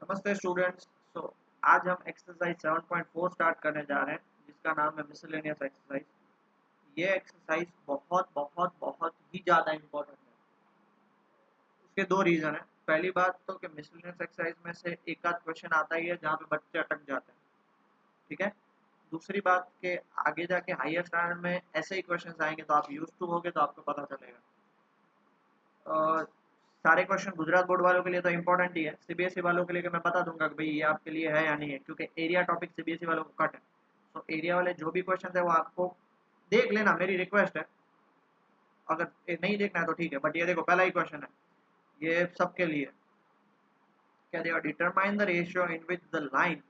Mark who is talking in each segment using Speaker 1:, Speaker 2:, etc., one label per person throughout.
Speaker 1: नमस्ते स्टूडेंट्स। सो आज हम एक्सरसाइज 7.4 स्टार्ट करने जा रहे हैं जिसका नाम है मिसलेनियस एक्सरसाइज। ये एक्सरसाइज बहुत बहुत बहुत ही ज़्यादा इम्पोर्टेंट है। उसके दो रीज़न है। पहली बात तो कि मिसलेनियस एक्सरसाइज में से एक आध क्वेश्चन आता ही है जहाँ पे बच्चे अटक जाते हैं, ठीक है। दूसरी बात के आगे जाके हायर स्टैंडर्ड में ऐसे ही क्वेश्चन आएंगे तो आप यूज टू होगे तो आपको पता चलेगा। और सारे क्वेश्चन गुजरात बोर्ड वालों के लिए तो इम्पोर्टेंट ही है। सीबीएसई वालों के लिए मैं बता दूंगा कि भाई ये आपके लिए है या नहीं है, क्योंकि एरिया टॉपिक सीबीएसई वालों को कट है। तो एरिया वाले जो भी क्वेश्चन है वो आपको देख लेना, मेरी रिक्वेस्ट है। अगर नहीं देखना है तो ठीक है, बट ये देखो पहला ही क्वेश्चन है, ये सबके लिए। क्या दिया? Determine the ratio in which the line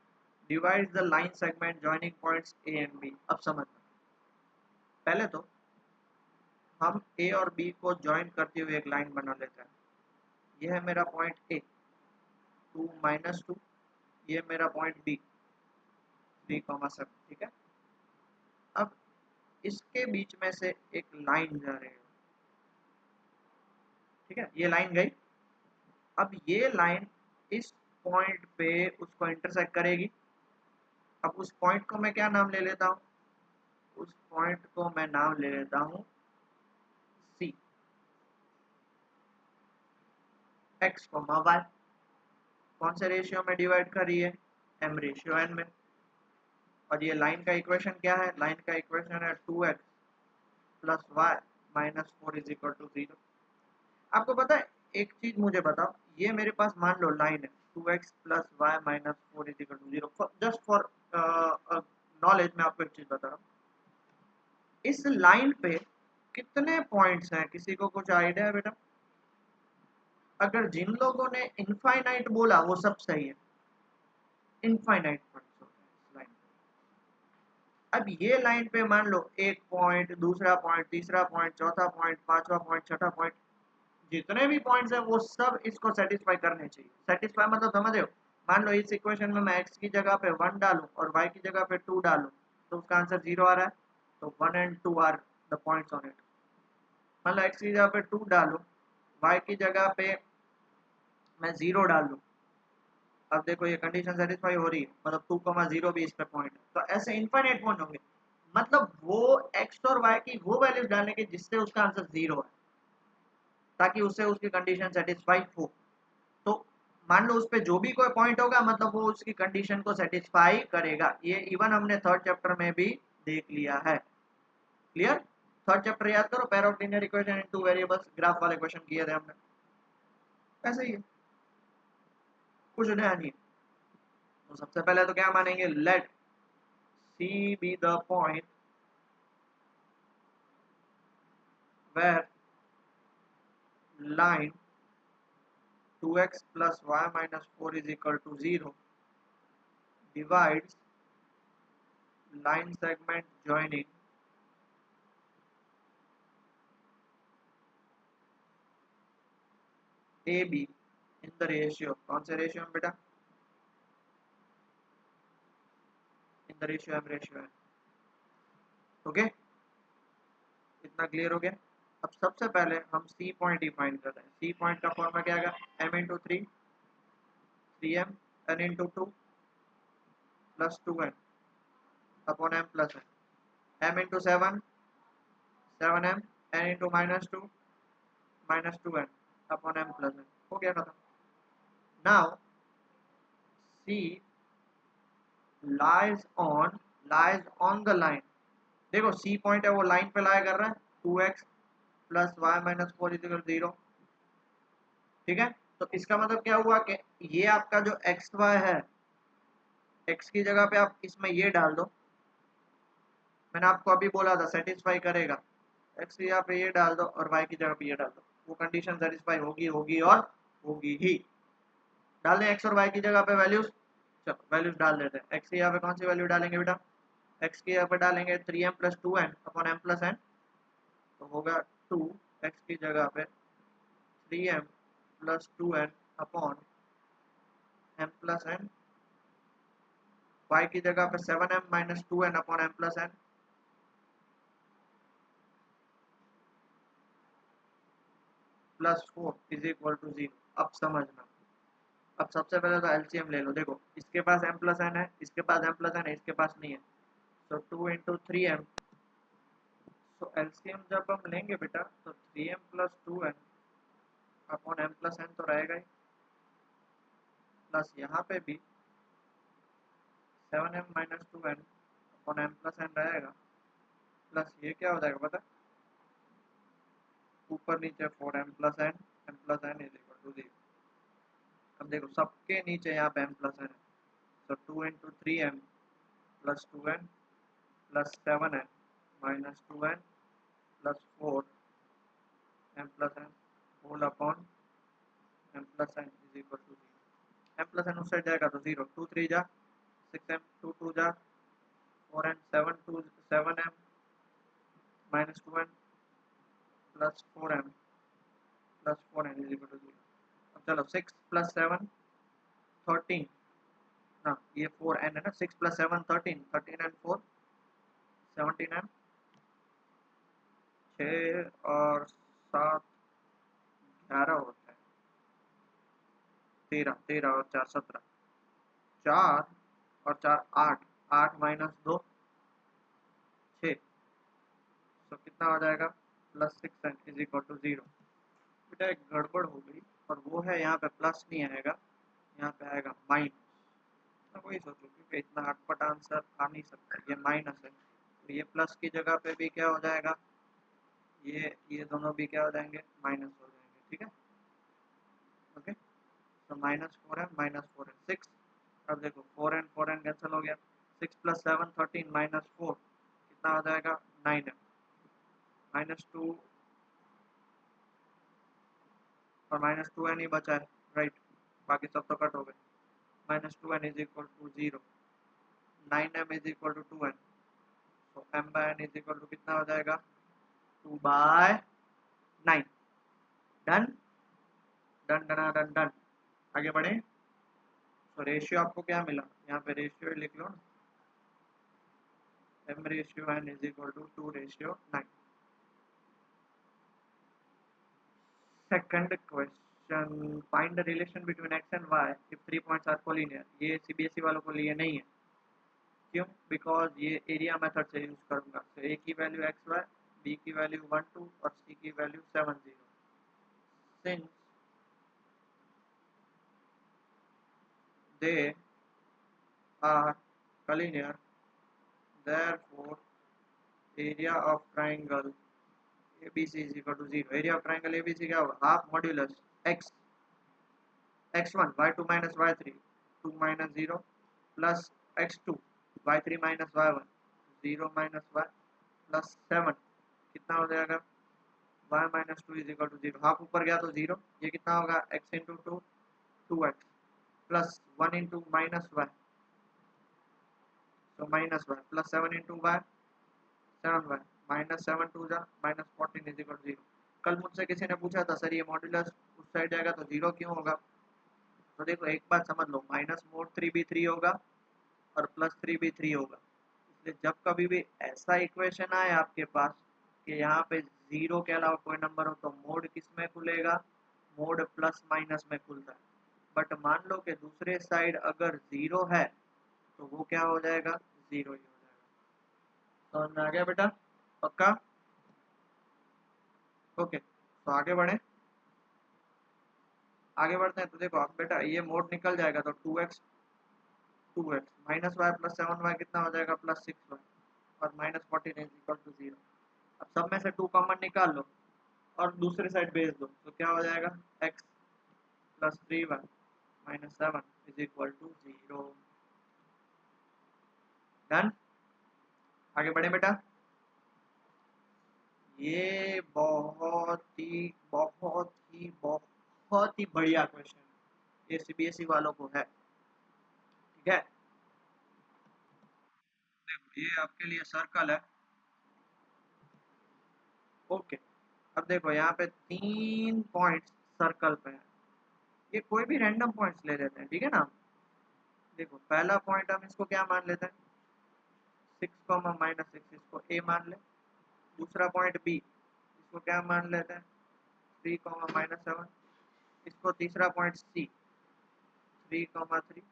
Speaker 1: divides the line segment joining points A and B. अब समझना, पहले तो हम ए और बी को ज्वाइन करते हुए एक लाइन बना लेते हैं। यह है मेरा पॉइंट ए, 2 - 2, ये मेरा पॉइंट बी, 3,7, ठीक है। अब इसके बीच में से एक लाइन जा रही है, ठीक है, ये लाइन गई। अब ये लाइन इस पॉइंट पे उसको इंटरसेक्ट करेगी। अब उस पॉइंट को मैं क्या नाम ले लेता हूँ? उस पॉइंट को मैं नाम ले लेता हूँ सी। एक्स कोमा वाई कौन से रेशियो में डिवाइड कर रही है? एम रेशियो एन में। और ये लाइन का इक्वेशन क्या है? लाइन का इक्वेशन है 2x plus y minus 4 is equal to 0। आपको पता है, एक चीज मुझे बताओ, ये मेरे पास मान लो लाइन है 2x plus y minus 4 is equal to 0। Just for knowledge मैं आपको एक चीज बता रहा हूँ, इस लाइन पे कितने पॉइंट्स हैं? किसी को कुछ आइडिया है बेटा? अगर जिन लोगों ने इनफाइनाइट बोला वो सब सही है, इनफाइनाइट पॉइंट्स होते हैं इस लाइन पे। अब ये लाइन पे मान लो एक पॉइंट, दूसरा पॉइंट, तीसरा पॉइंट, चौथा पॉइंट, पांचवा पॉइंट, छठा पॉइंट, जितने भी पॉइंट्स हैं वो सब इसको सेटिस्फाई करने चाहिए। सेटिस्फाई मतलब समझ रहे हो? मान लो इस इक्वेशन में मैं x की जगह पे 1 डालूं और y की जगह पे 2 डालूं तो उसका आंसर 0 आ रहा है। तो 1 and 2 are the points on it. मान लो x की जगह पे 2 डालूं, y की जगह पे मैं 0 डाल दूं। अब देखो ये कंडीशन सेटिस्फाई हो रही है, मतलब 2,0 भी इस पे पॉइंट है। तो ऐसे इनफाइनाइट पॉइंट होंगे, मतलब वो x और y की वो वैल्यूज डालने की जिससे उसका आंसर 0 है, ताकि उससे उसकी कंडीशन सेटिस्फाई हो। तो मान लो उस पे जो भी कोई पॉइंट होगा मतलब वो उसकी कंडीशन को सेटिस्फाई करेगा। ये इवन हमने थर्ड चैप्टर में भी देख लिया है। क्लियर? थर्ड चैप्टर याद करो, pair of linear equation in two variables, graph वाले क्वेश्चन किए थे हमने। ऐसे ही है, कुछ नया नहीं। तो सबसे पहले तो क्या मानेंगे? Let C be the point where line 2x plus y minus 4 is equal to 0 divides line segment joining AB in the ratio, कौन से रेशियो में बेटा? In the ratio M ratio है। ओके, इतना क्लियर हो गया। अब सबसे पहले हम सी पॉइंट डिफाइन करते हैं। सी पॉइंट का फॉर्मूला क्या आएगा? m into 3, 3m n into 2 plus 2n upon m plus n, m into 7, 7m n into minus 2 minus 2n upon m plus n। हो गया खत्म। Now C lies on the line. देखो C point है वो line पे लाया कर रहा है, 2x plus y minus 4 is equal 0, ठीक है। तो इसका मतलब क्या हुआ कि ये आपका जो एक्स वाई है, एक्स की जगह पे आप इसमें ये डाल दो। मैंने आपको अभी बोला था सेटिस्फाई करेगा। एक्स की जगह पे ये डाल दो और वाई की जगह पे ये डाल दो, वो कंडीशन सेटिस्फाई होगी होगी और होगी ही। डाल दें एक्स और वाई की जगह पे वैल्यूज। चलो वैल्यूज डाल देते हैं। एक्स की जगह पे कौन सी वैल्यू डालेंगे बेटा? एक्स की जगह पे डालेंगे 3m plus 2n upon m plus n। तो होगा 2 एक्स की जगह पे 3m plus 2n upon m plus n। y की जगह पे 7m minus 2n upon m plus n plus 4 is equal to 0। अब समझना, अब सबसे पहले तो एलसीएम ले लो। देखो इसके पास m प्लस एन है, इसके पास m प्लस एन है, इसके पास नहीं है, तो 2 × 3m। तो एलसीएम जब हम लेंगे बेटा तो 3m plus 2n upon m plus N तो रहेगा ही, प्लस यहाँ पे भी 7m minus 2n upon m plus N रहेगा, प्लस ये क्या हो जाएगा पता, ऊपर नीचे 4m plus N, m plus N is equal to 0। अब देखो सबके नीचे यहाँ पे m प्लस एन है, तो 2 × 3m plus 2n plus 7n minus 2n plus 4m plus N whole upon m plus N is equal to 0। m plus N उस side जाएगा तो 0, 2 3 जा 6m, 2 2 जा 4n, 7 2 7m minus 2n plus 4m plus 4n is equal to 0। अब चलो 6 plus 7 13 ना, ये 4n है ना, 6 प्लस 7 13, 13 एंड 4 17m, 6 और 7 11 होता है, 13 13 और 4 17, 4 और 4 8, 8 माइनस 2 6, तो कितना हो जाएगा plus 6n is equal to 0। बेटा एक गड़बड़ हो गई, और वो है यहाँ पे प्लस नहीं आएगा, यहाँ पे आएगा माइनस। तो वही सोचो क्योंकि इतना हटपट आंसर आ नहीं सकता, ये माइनस है, तो ये प्लस की जगह पे भी क्या हो जाएगा, ये दोनों भी क्या हो जाएंगे, माइनस हो जाएंगे। ठीक है, ओके, तो -4m, अब देखो 4n कैंसिल हो गया, 6 प्लस 7 13 माइनस 4 कितना हो जाएगा 9m, -2 और -2n ही बचा है, राइट, बाकी सब तो कट हो गए। -2n is equal to 0, 9m is equal to 2n, तो m/n इज इक्वल टू कितना हो जाएगा 2/9। Done done done done done, आगे बढ़े। तो रेशियो आपको क्या मिला, यहाँ पे रेशियो लिख लो ना, m/n is equal to 2/9। Second question, find the relation between x and y if 3 points are collinear. ये सीबीएसई वालों को लिए नहीं है, क्यों, बिकॉज ये एरिया मेथड से यूज करूंगा। तो a की वैल्यू xy, b की वैल्यू 1 2 और c की value 7 0। Since they are collinear, therefore area of triangle ABC is equal to 0। area of triangle ABC क्या होगा, half modulus x x1 y2 minus y3 2 minus 0 plus x2 y3 minus y1 0 minus y plus 7 कितना हो जाएगा y minus 2 is equal to 0। Half ऊपर गया तो 0, ये कितना होगा x into 2 2x plus 1 into minus y, so minus y plus 7 into y 7y minus 7 2 जा minus 14 is equal to 0। कल मुझसे किसी ने पूछा था सर ये मॉड्यूलस उस साइड जाएगा तो 0 क्यों होगा, तो देखो एक बात समझ लो, माइनस मोड 3 भी 3 होगा और प्लस 3 भी 3 होगा। इसलिए जब कभी भी ऐसा इक्वेशन आए आपके पास कि यहाँ पे 0 के अलावा कोई नंबर हो तो मोड किस में खुलेगा, मोड प्लस माइनस में खुलता है। बट मान लो कि दूसरे साइड अगर 0 है तो वो क्या हो जाएगा, 0 ही हो जाएगा। समझ में आ गया बेटा, पक्का, ओके। तो आगे बढ़े, आगे बढ़ते हैं। तो देखो अब बेटा ये मोड निकल जाएगा तो 2x minus Y plus 7y कितना हो जाएगा +6y और -14 इज इक्वल टू 0। अब सब में से 2 कॉमन निकाल लो और दूसरी साइड भेज दो, तो क्या हो जाएगा x plus 3y minus 7 is equal to 0। Done, आगे बढ़े बेटा। ये बहुत ही बढ़िया क्वेश्चन है, ये सीबीएसई वालों को है। ठीक है, देखो ये आपके लिए सर्कल है, ओके। अब देखो यहाँ पे 3 पॉइंट्स सर्कल पे हैं, ये कोई भी रैंडम पॉइंट्स ले लेते हैं, ठीक है ना। देखो पहला पॉइंट हम इसको क्या मान लेते हैं 6, -6, इसको ए मान ले। दूसरा पॉइंट बी, इसको क्या मान लेते हैं 3, -7, इसको तीसरा पॉइंट सी, 3,3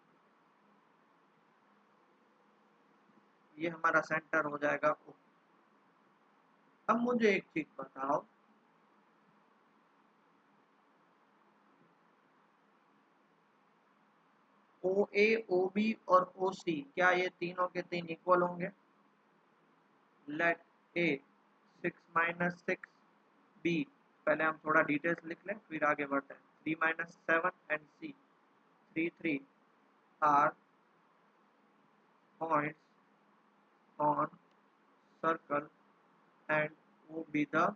Speaker 1: ये हमारा सेंटर हो जाएगा O। अब मुझे एक चीज बताओ, ओ ए ओ बी और ओ सी क्या ये तीनों के तीन इक्वल होंगे? लेट ए 6 - 6 बी, पहले हम थोड़ा डिटेल्स लिख लें फिर आगे बढ़ते हैं। 3 - 7 and C 3 are points on circle and वो बी द,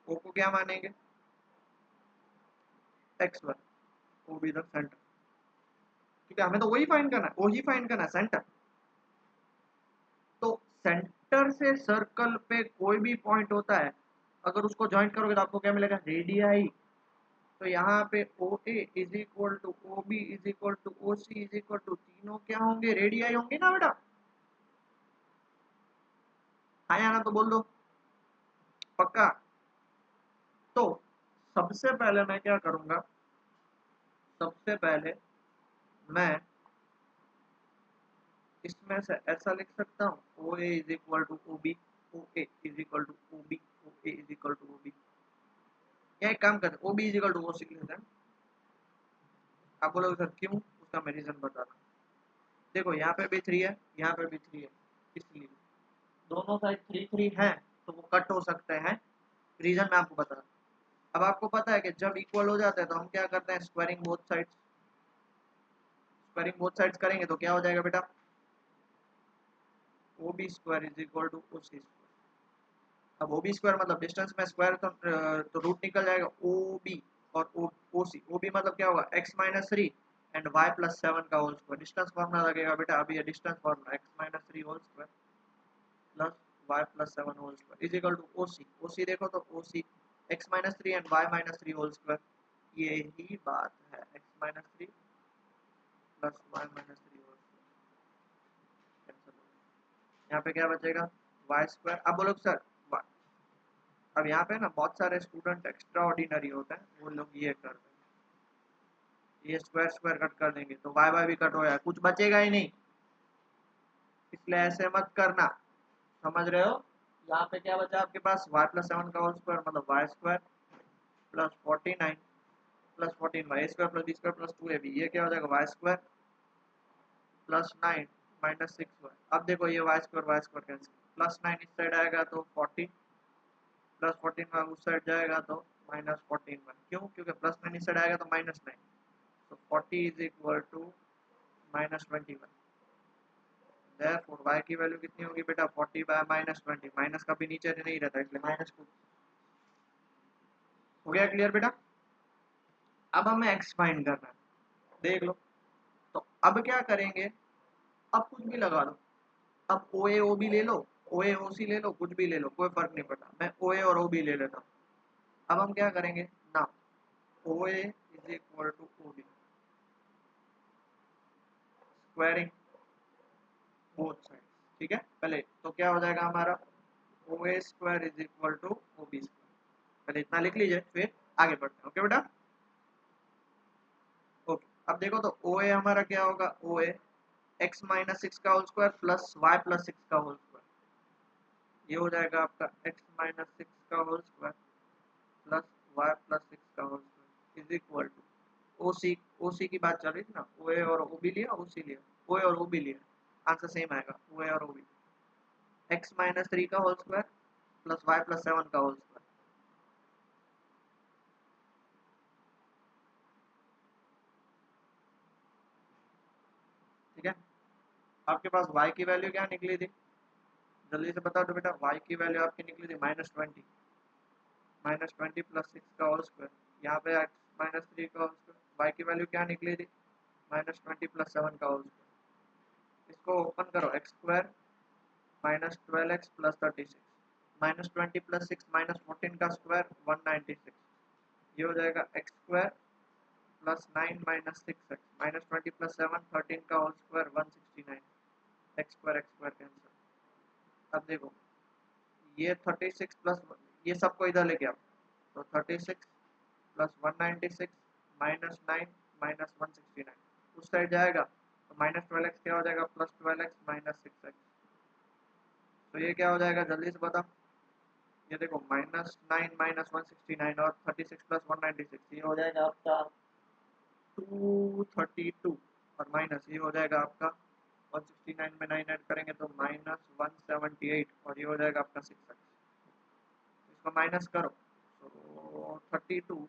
Speaker 1: ओ को क्या मानेंगे? x1, वो बी द सेंटर। ठीक है, हमें तो वही फाइंड करना है, वही फाइंड करना है, सेंटर। तो सेंटर से सर्कल पे कोई भी पॉइंट होता है, अगर उसको ज्वाइन करोगे तो आपको क्या मिलेगा? रेडियाई। तो यहाँ पे O A is equal to O B is equal to O C is equal to, तीनों क्या होंगे? रेडियाई होंगे ना बेटा? हाँ या ना तो बोल दो, पक्का? तो सबसे पहले मैं क्या करूंगा, सबसे पहले मैं इसमें से ऐसा लिख सकता हूँ, O A is equal to O B, O A is equal to O B, O A is equal to O B. या एक काम करते हैं, O B is equal to O C लिख लेते हैं। आप बोलोगे सर क्यों? उसका मैं रीजन बता रहा हूँ। देखो यहाँ पे भी 3 है, यहाँ पे भी 3 है, इसलिए दोनों साइड 3 है तो वो कट हो सकते हैं। रीजन मैं आपको बता रहा हूँ। अब आपको पता है कि जब इक्वल हो जाते हैं तो हम क्या करते हैं? Squaring both sides. Squaring both sides करेंगे तो क्या हो जाएगा बेटा? O B square is equal to O C square. अब ओ बी स्क्वायर मतलब डिस्टेंस में स्क्वायर तो रूट निकल जाएगा ओ बी और ओ सी। ओ बी मतलब क्या होगा? x - 3 एंड y+7 का होल स्क्वायर। डिस्टेंस फॉर्मूला लगेगा बेटा, अभी ये distance formula x - 3 whole square plus y+7 whole square is equal to O C. O C देखो तो O C x - 3 and y - 3 whole square, यही बात है। x - 3 plus y - 3 whole square cancel हो गया। यहाँ पे क्या बचेगा? Y square. अब बोलो सर, अब यहाँ पे ना बहुत सारे स्टूडेंट एक्स्ट्रा ऑर्डिनरी होते हैं, वो लोग ये कर देंगे, ये स्क्वायर स्क्वायर कट कर देंगे तो वाई वाई भी कट हो जाएगा, कुछ बचेगा ही नहीं। इसलिए ऐसे मत करना, समझ रहे हो? यहाँ पे क्या बचा आपके पास? y+7 का होल स्क्वायर मतलब y square plus 49 plus 14 y square plus B square plus 2ab, ये क्या हो जाएगा? Y square plus 9 -6y। अब देखो ये वाई स्क्वायर कैंसिल, प्लस 9 इस साइड आएगा तो 40 प्लस 14 उस साइड जाएगा तो -14 क्यों? क्योंकि प्लस 9 इस साइड आएगा तो -9, तो 40 is equal to -21। Therefore y की वैल्यू कितनी होगी बेटा? 40/-20, माइनस कभी नीचे नहीं रहता इसलिए -2। हो गया क्लियर बेटा? अब हमें x फाइंड करना है, देख लो। तो अब क्या करेंगे? अब कुछ भी लगा लो, अब ओ ए ओ बी ले लो, ओ ए ओ सी ले लो, कुछ भी ले लो, कोई फर्क नहीं पड़ता। मैं ओ ए और ओ बी ले लेता हूँ। अब हम क्या करेंगे ना, O A is equal to O B squaring both side. ठीक है, पहले तो क्या हो जाएगा हमारा? O A square is equal to O B square. पहले इतना लिख लीजिए फिर आगे बढ़ते हैं। ओके बेटा? ओके, अब देखो तो ओ ए हमारा क्या होगा? ओ ए x - 6 का होल स्क्वायर प्लस y+6 का होल स्क्वायर, ये हो जाएगा आपका x - 6 का होल स्क्वायर प्लस y+6 का whole square is equal to O C की बात चल रही थी ना, ओ ए और ओ बी लिया, ओ सी लिया, ओ ए और ओ बी लिया, आंसर सेम आएगा, ओ ए और ओ बी। x - 3 का होल स्क्वायर प्लस y+7 का होल स्क्वायर। ठीक है, आपके पास y की वैल्यू क्या निकली थी? जल्दी से बताओ तो बेटा, y की वैल्यू आपकी निकली थी -20 प्लस 6 का होल स्क्वायर। यहाँ पे x - 3 का होल स्क्वायर, y की वैल्यू क्या निकली थी? -20 प्लस 7 का होल स्क्वायर। इसको ओपन करो, x square -12x plus 36 -20 plus 6 -14 का स्क्वायर 196, ये हो जाएगा x square plus 9 -6x -20 plus 7 13 का whole square 169, x square cancel. अब देखो ये 36 प्लस, ये सबको इधर लेके आओ, तो 36 प्लस 196 -9 माइनस 169, उस साइड जाएगा तो माइनस 12x क्या हो जाएगा, प्लस 12x माइनस 6x। तो ये क्या हो जाएगा जल्दी से बता, ये देखो -9 माइनस 169 और 36 प्लस 196, ये हो जाएगा आपका 232 और माइनस ये हो जाएगा आपका 169 में 9 ऐड करेंगे तो माइनस 178 और ये हो जाएगा आपका 6x। इसको माइनस करो तो 32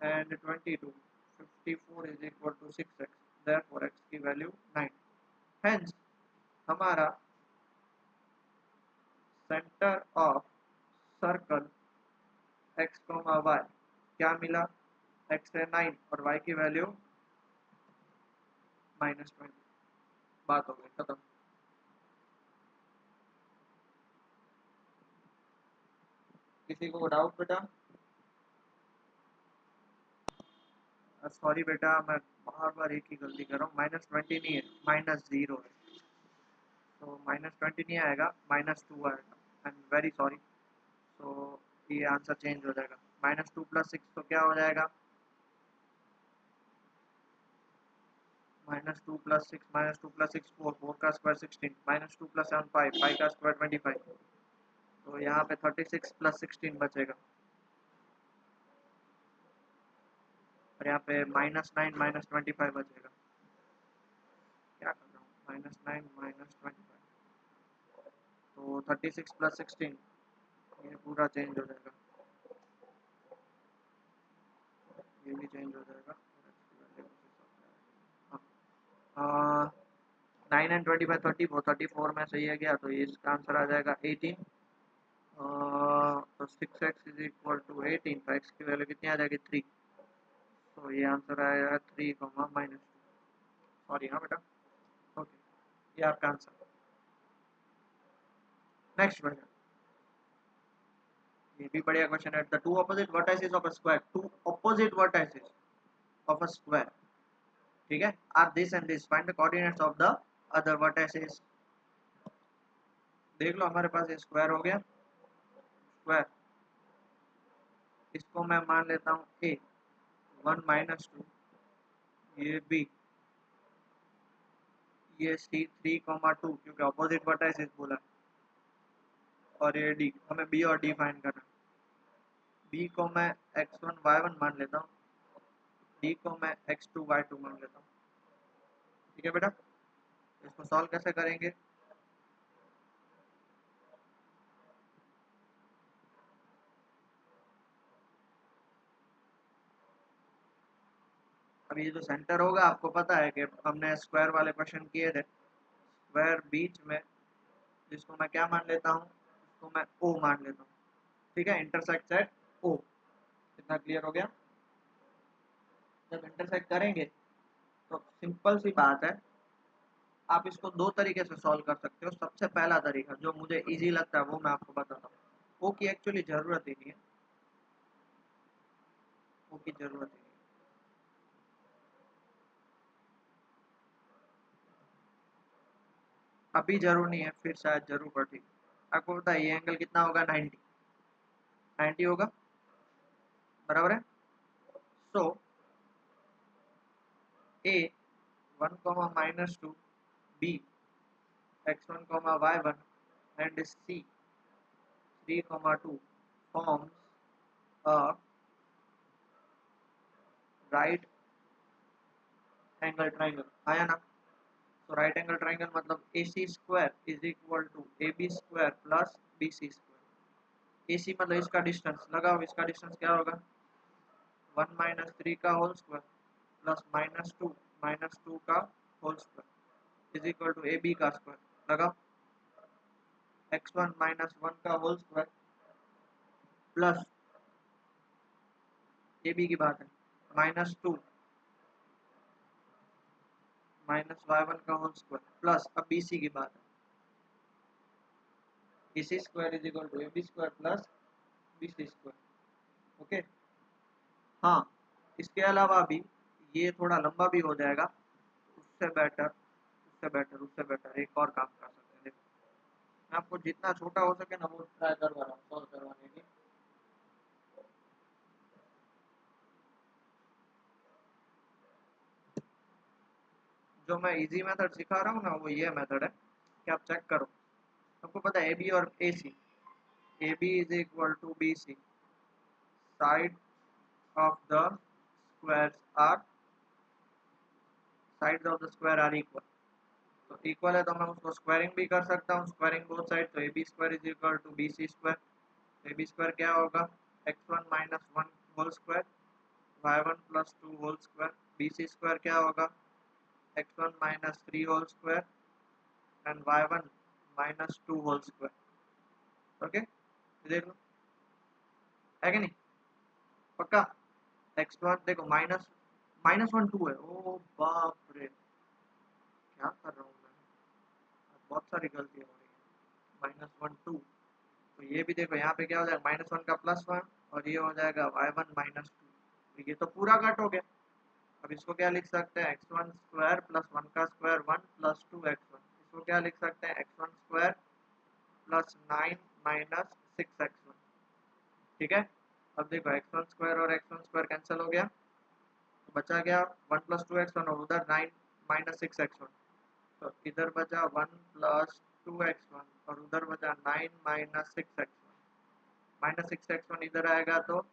Speaker 1: and 22 54 is equal to 6x, therefore x की वैल्यू 9। Hence हमारा centre of circle x, y क्या मिला, x है 9 और y की वैल्यू -20। बात हो गई खत्म। किसी को डाउट बेटा? सॉरी बेटा, मैं बार बार एक ही गलती कर रहा हूँ, -20 नहीं है, -0 है, तो -20 नहीं आएगा, -2 आएगा। I am very sorry. तो ये आंसर चेंज हो जाएगा, -2 + 6 तो क्या हो जाएगा, -2 + 6 -2 + 6 4, 4 का स्क्वायर 16, -2 + 7 5, 5 का स्क्वायर 25। तो यहाँ पे 36 + 16 बचेगा और यहाँ पे -9 -25 बचेगा। क्या कर रहा हूँ, -9 -25, तो 36 + 16 ये पूरा चेंज हो जाएगा, ये भी चेंज हो जाएगा। हाँ, 9 एंड 25 34, 34 में से ये गया तो ये इसका आंसर आ जाएगा 18। तो 6x इज इक्वल टू 18, तो x की वैल्यू कितनी आ जाएगी 3। तो ये आंसर आएगा 3, -2। सॉरी हाँ बेटा, ओके, ये आपका आंसर। नेक्स्ट क्वेश्चन, ये भी बढ़िया क्वेश्चन है। The two opposite vertices of a square, two opposite vertices of a square, ठीक है, are this and this, find the coordinates of the other vertices. देख लो हमारे पास ये स्क्वायर हो गया, स्क्वायर, इसको मैं मान लेता हूँ ए, 1 -2, ये बी, ये सी 3, 2 क्योंकि ऑपोजिट वर्टाइसेस बोला, और ये डी, हमें बी और डी फाइंड करना। बी को मैं x1 y1 मान लेता हूँ, डी को मैं x2 y2 मान लेता हूँ। ठीक है बेटा, इसको सॉल्व कैसे करेंगे, अब ये जो सेंटर होगा, आपको पता है कि हमने स्क्वायर वाले क्वेश्चन किए थे, स्क्वायर बीच में, जिसको मैं क्या मान लेता हूँ, इसको मैं ओ मान लेता हूँ। ठीक है, इंटरसेक्ट एट ओ, इतना क्लियर हो गया। जब इंटरसेक्ट करेंगे तो सिंपल सी बात है, आप इसको दो तरीके से सॉल्व कर सकते हो। सबसे पहला तरीका जो मुझे इजी लगता है वो मैं आपको बताता हूँ। ओ की एक्चुअली जरूरत ही नहीं है, ओ की जरूरत ही नहीं है। अभी जरूर नहीं है, फिर शायद जरूर पड़ती। आपको पता है ये एंगल कितना होगा, 90, 90 होगा, बराबर है। सो ए 1, -2, B x1, y1 and c 3, 2 forms a right angle triangle, आया ना। तो राइट एंगल ट्राइंगल मतलब AC square is equal to AB square plus BC square. AC मतलब इसका डिस्टेंस लगाओ, इसका डिस्टेंस क्या होगा, 1 -3 का होल स्क्वायर प्लस -2 का whole square is equal to AB का स्क्वायर लगाओ, x1 -1 का होल स्क्वायर प्लस AB की बात है -2 -y1 का होल स्क्वायर प्लस, अब BC की बात है, BC square is equal to AB square plus BC square. Okay, हाँ, इसके अलावा भी ये थोड़ा लंबा भी हो जाएगा, उससे बेटर, उससे बेटर एक और काम कर सकते हैं। देखो, मैं आपको जितना छोटा हो सके ना वो ट्राई करवा रहा हूँ सॉल्व करवाने की। जो मैं इजी मेथड सिखा रहा हूँ ना वो ये मेथड है कि आप चेक करो। आपको पता है ए बी और A C, A B is equal to B C, side of the squares are, sides of the square are equal. तो इक्वल है तो मैं उसको स्क्वायरिंग भी कर सकता हूँ, स्क्वायरिंग बोथ साइड, तो A B square is equal to B C square. A B square क्या होगा, x1 minus one whole square, y1 plus two whole square. B C square क्या होगा, x1 minus three whole square and y1 minus two whole square. Okay, देख लो है कि नहीं, पक्का। x1 देखो माइनस माइनस वन टू है, ओ बाप रे क्या कर रहा हूँ मैं, बहुत सारी गलतियाँ हो रही है। माइनस वन टू, तो ये भी देखो यहाँ पे क्या हो जाएगा, माइनस वन का प्लस वन और ये हो जाएगा y1 माइनस टू, तो ये तो पूरा कट हो गया। अब इसको क्या लिख सकते हैं, x one square plus one का square one plus two x one. इसको क्या लिख सकते हैं, x one square plus nine minus six x one. ठीक है, अब देखो एक्स वन स्क्वायर और एक्स वन स्क्वायर कैंसिल हो गया, तो बचा गया one plus two x one और उधर nine minus six x one. तो इधर बचा one plus two x one और उधर बचा nine minus six x one. Minus six x one इधर आएगा तो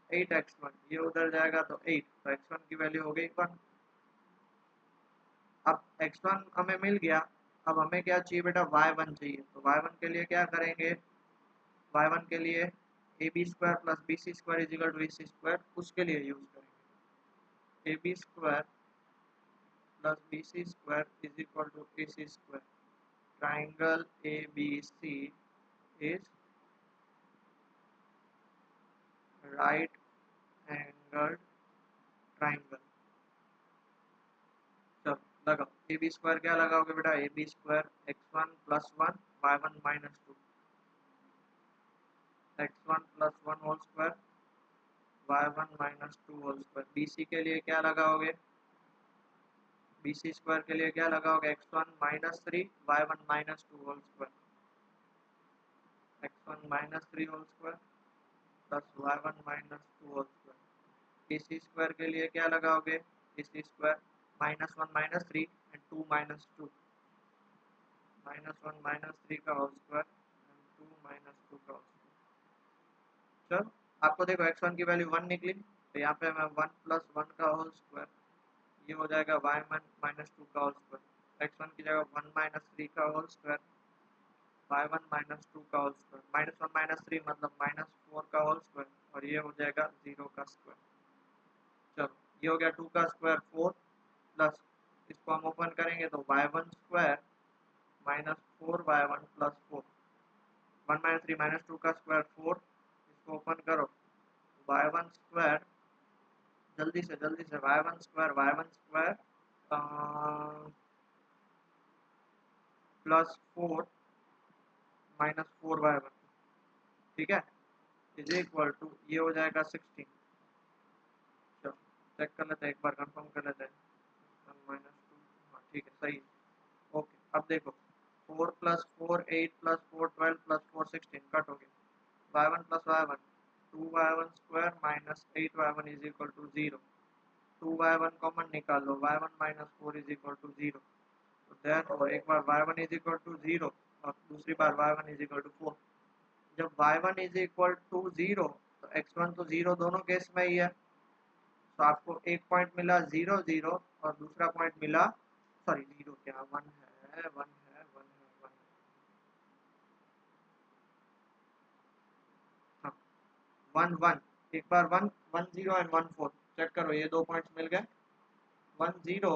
Speaker 1: एट एक्स वन, ये उधर जाएगा तो एट, तो एक्स वन की वैल्यू हो गई वन। अब x1 हमें मिल गया, अब हमें क्या चाहिए बेटा, y1 चाहिए। तो y1 के लिए क्या करेंगे, y1 के लिए A B square plus B C square is equal to A C square, उसके लिए यूज करेंगे। A B square plus B C square is equal to A C square. Triangle A B C is right angled triangle. चलो लगाओ, A B square क्या लगाओगे बेटा, A B square x one plus one y one minus two, x one plus one whole square y1 minus two whole square. B C के लिए क्या लगाओगे, B C square के लिए क्या लगाओगे, x1 minus three y1 minus two whole square, x1 minus three whole square plus y1 minus two whole square. B C square के लिए क्या लगाओगे, B C square minus one minus three and two minus two, minus one minus three का whole square and two minus two का whole square. चलो आपको देखो x1 की वैल्यू वन निकली, तो यहाँ पे मैं वन प्लस वन का होल स्क्वायर, ये हो जाएगा वाई वन माइनस टू का होल स्क्वायर, एक्स वन की जगह वन माइनस थ्री का whole square, y one minus two का whole square, minus one minus three मतलब माइनस फोर का होल स्क्वायर, और ये हो जाएगा जीरो का स्क्वायर। चलो ये हो गया टू का स्क्वायर फोर, प्लस इसको हम ओपन करेंगे तो y one square minus four y one plus four, one minus three minus two का स्क्वायर फोर, इसको ओपन करो वाई वन स्क्वायर, जल्दी से y one square plus four minus four y one, ठीक है, इज इक्वल टू ये हो जाएगा 16। चलो चेक कर लेते हैं, एक बार कंफर्म कर लेते हैं, माइनस टू, हाँ ठीक है सही है। ओके अब देखो four plus four eight plus four twelve plus four sixteen, cut हो गया, y one plus y one, two y one square minus eight y one is equal to zero, two y one common निकाल लो, y one minus four is equal to zero. तो therefore एक बार y one is equal to zero और दूसरी बार y one is equal to four. जब y1 is equal to zero तो x1 तो जीरो दोनों केस में ही है, तो आपको एक पॉइंट मिला जीरो जीरो और दूसरा पॉइंट मिला, सॉरी जीरो क्या वन है, वन है वन है वन है, हाँ वन वन, एक बार one one zero and one four, check करो ये दो पॉइंट्स मिल गए, one zero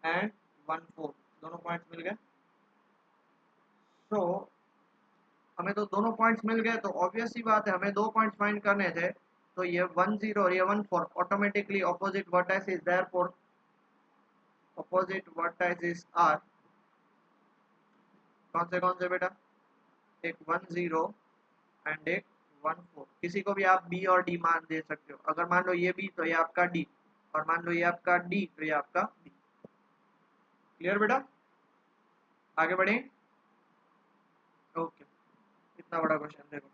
Speaker 1: and one four, दोनों पॉइंट्स मिल गए। तो हमें तो दोनों पॉइंट्स मिल गए, तो ऑब्वियस सी बात है हमें दो पॉइंट्स फाइंड करने थे, तो ये वन जीरो और ये one four automatically opposite vertices, therefore opposite vertices are कौन से बेटा, एक वन जीरो एंड एक वन फोर। किसी को भी आप बी और डी मान दे सकते हो, अगर मान लो ये बी तो ये आपका डी, और मान लो ये आपका डी तो ये आपका बी। क्लियर बेटा, आगे बढ़े। ओके, इतना बड़ा क्वेश्चन देखो,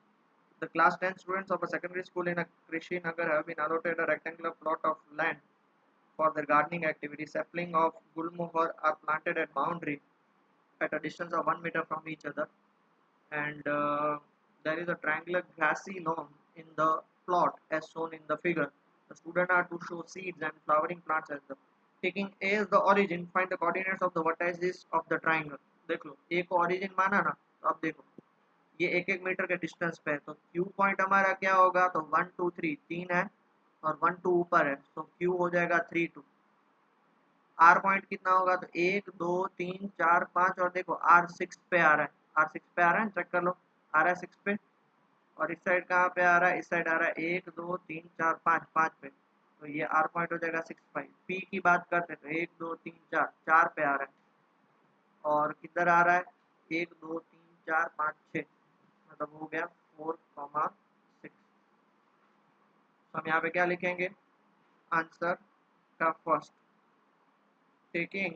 Speaker 1: the class 10 students of a secondary school in a Krishinagar have been allotted a rectangular plot of land for their gardening activity. Sapling of gulmohar are planted at boundary at a distance of 1 meter from each other, and there is a triangular grassy lawn in the plot as shown in the figure. The student are to show seeds and flowering plants as the taking A as the origin, find the coordinates of the vertices of the triangle. देख लो A को origin माना ना, तो अब देखो ये एक एक मीटर के डिस्टेंस पे है, तो Q पॉइंट हमारा क्या होगा, तो 1 2 3 तीन है और 1 2 ऊपर है, तो Q हो जाएगा 3 2। R पॉइंट कितना होगा, तो 1 2 3 4 5 और देखो R 6 पे आ रहा है, R 6 पे आ रहा है, चेक कर लो, आ रहा है 6 पे। और इस साइड कहाँ पे आ रहा है, इस साइड आ रहा है 1 2 3 4 5 5 पे, तो ये R पॉइंट हो जाएगा 6 5। P की बात करते हैं तो 1 2 3 4 4 पे आ रहा है, और किधर आ रहा है 1 2 3 4 5 6, मतलब हो गया 4,6। तो हम यहाँ पे क्या लिखेंगे, आंसर का first, taking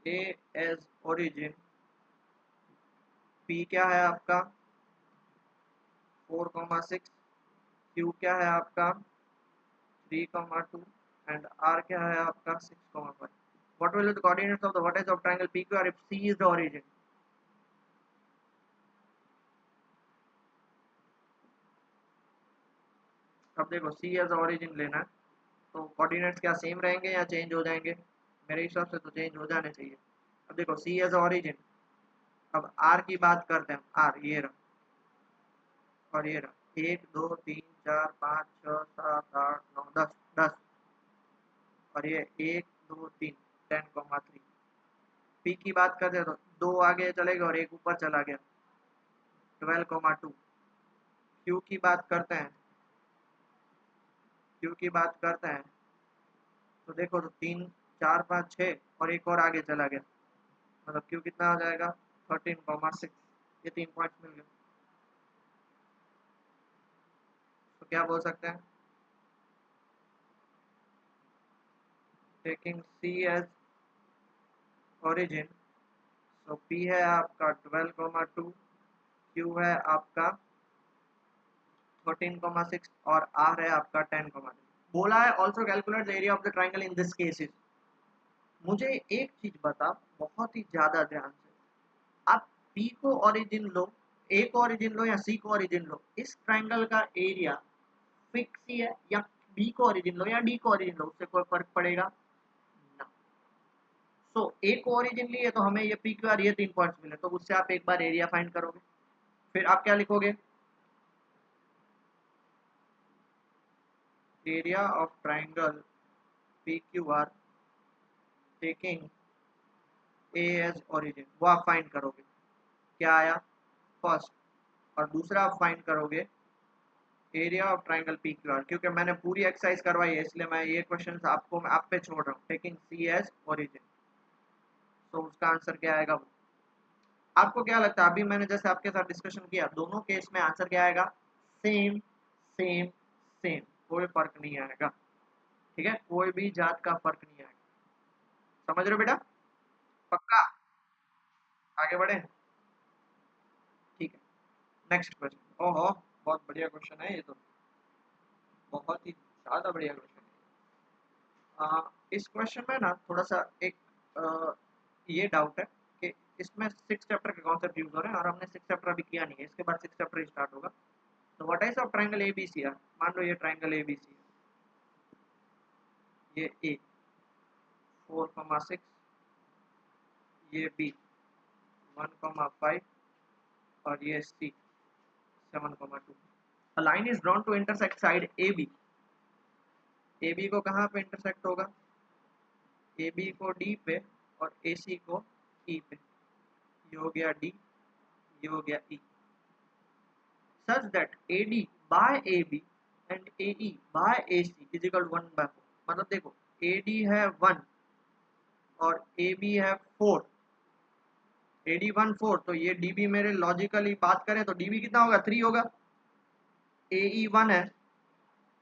Speaker 1: A as origin, P क्या है आपका 4,6, Q क्या है आपका 3,2 and R क्या है आपका 6,5। What will be the coordinates of the vertex of triangle PQR if C is the origin? अब देखो C as origin लेना है, तो कोऑर्डिनेट्स क्या सेम रहेंगे या चेंज हो जाएंगे, मेरे हिसाब से तो चेंज हो जाने चाहिए। अब देखो C as origin, अब R की बात करते हैं, R ये रहा और ये रहा 1 2 3 4 5 6 7 8 9 10 10, और ये 1 2 3 10,3। P की बात करते हैं तो 2 आगे चलेगा और 1 ऊपर चला गया 12,2। Q की बात करते हैं, Q की बात करते हैं तो देखो तो 3 4 5 6 और एक और आगे चला गया, मतलब Q कितना हो जाएगा 13,6। ये 3 पॉइंट्स मिल गए, तो क्या बोल सकते हैं, taking C as origin, so P है आपका 12,2, Q है आपका 13,6 और R है आपका 10,3। बोला है also calculate the area of the triangle in this cases. मुझे एक चीज बता, बहुत ही ज्यादा ध्यान से, आप P को ओरिजिन लो, A को ओरिजिन लो या C को ओरिजिन लो, इस ट्राइंगल का एरिया फिक्स ही है, या B को ओरिजिन लो या D को ओरिजिन लो, उससे कोई फर्क पड़ेगा ना। सो A को ओरिजिन लिए तो हमें ये PQR ये 3 पॉइंट्स मिले, तो उससे आप एक बार एरिया फाइंड करोगे, फिर आप क्या लिखोगे, area of triangle PQR taking A as origin, वो आप फाइंड करोगे, क्या आया फर्स्ट, और दूसरा आप फाइंड करोगे एरिया ऑफ ट्राइंगल PQR। क्योंकि मैंने पूरी एक्सरसाइज करवाई है इसलिए मैं ये क्वेश्चन आपको आप पे छोड़ रहा हूँ, टेकिंग C एज ओरिजिन, तो उसका आंसर क्या आएगा वो। आपको क्या लगता है, अभी मैंने जैसे आपके साथ डिस्कशन किया, दोनों केस में आंसर क्या आएगा, सेम सेम सेम, कोई फर्क नहीं आएगा, ठीक है, कोई भी जात का फर्क नहीं आएगा। समझ रहे हो बेटा, पक्का, आगे बढ़े, ठीक है। नेक्स्ट क्वेश्चन, ओहो बहुत बढ़िया क्वेश्चन है ये तो, बहुत ही ज़्यादा बढ़िया क्वेश्चन है। इस क्वेश्चन में ना थोड़ा सा एक ये डाउट है कि इसमें 6 चैप्टर के कॉन्सेप्ट यूज हो रहे हैं और हमने 6 चैप्टर अभी किया नहीं है, इसके बाद 6 चैप्टर स्टार्ट होगा। तो what is of triangle ABC है, मान लो ये ट्राइंगल एबीसी है, ये ए 4,6, ये बी 1,5 और ये सी 7,2। A line is drawn to intersect side AB, AB को कहाँ पे इंटरसेक्ट होगा, AB को D पे और AC को E पे, ये हो गया D, ये हो गया E, such that AD by AB and AE by AC is equal to 1/4। मतलब देखो AD है 1 और AB है 4, AD 1 4, तो ये DB मेरे लॉजिकली बात करें तो DB कितना होगा 3 होगा, AE 1 है,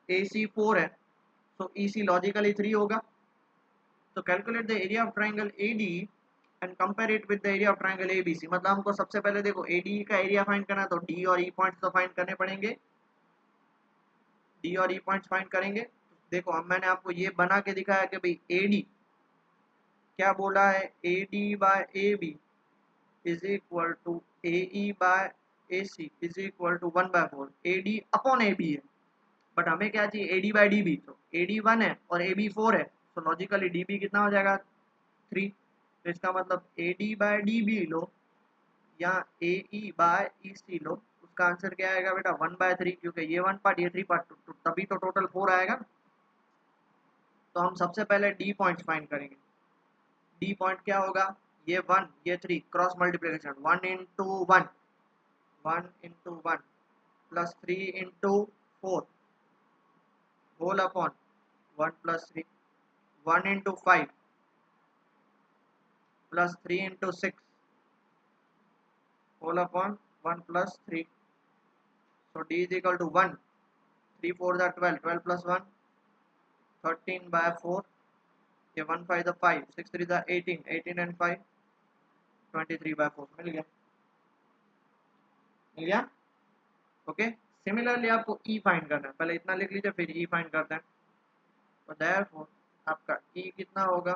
Speaker 1: AC 4 है, तो EC लॉजिकली 3 होगा। तो calculate the area of triangle AD and compare it with the area of triangle ABC। मतलब हमको सबसे पहले देखो AD का एरिया फाइंड करना है, तो D और E पॉइंट्स तो फाइंड करने पड़ेंगे, D और E पॉइंट्स फाइंड करेंगे, देखो अब मैंने आपको ये बना के दिखाया कि भाई एडी क्या बोला है, AD by A B is equal to A E by A C is equal to 1/4 AD upon A B है। बट हमें क्या चाहिए, एडी बाय डी बी, तो एडी 1 है और ए बी 4 है, तो लॉजिकली डी बी कितना हो जाएगा 3। तो इसका मतलब एडी बाय डी बी लो या ए ई बाय ई सी लो, उसका आंसर क्या आएगा बेटा 1/3, क्योंकि ये 1 पार्ट ये 3 पार्ट, तभी तो टोटल 4 आएगा। तो हम सबसे पहले डी पॉइंट फाइंड करेंगे। डी पॉइंट क्या होगा, ये 1 ये 3 cross multiplication 1 into 1 1 into 1 plus 3 into 4 whole upon 1 plus 3 1 into 5 plus 3 into 6 whole upon 1 plus 3। so d is equal to 1 3 4 are 12 12 plus 1 13 by 4 ये 1 5 the 5 6 3 the 18 18 and 5 23 by 4 मिल गया, मिल गया। Okay, similarly आपको ई find करना है, पहले इतना लिख लीजिए फिर ई फाइंड करते हैं। तो देयरफॉर आपका ई कितना होगा,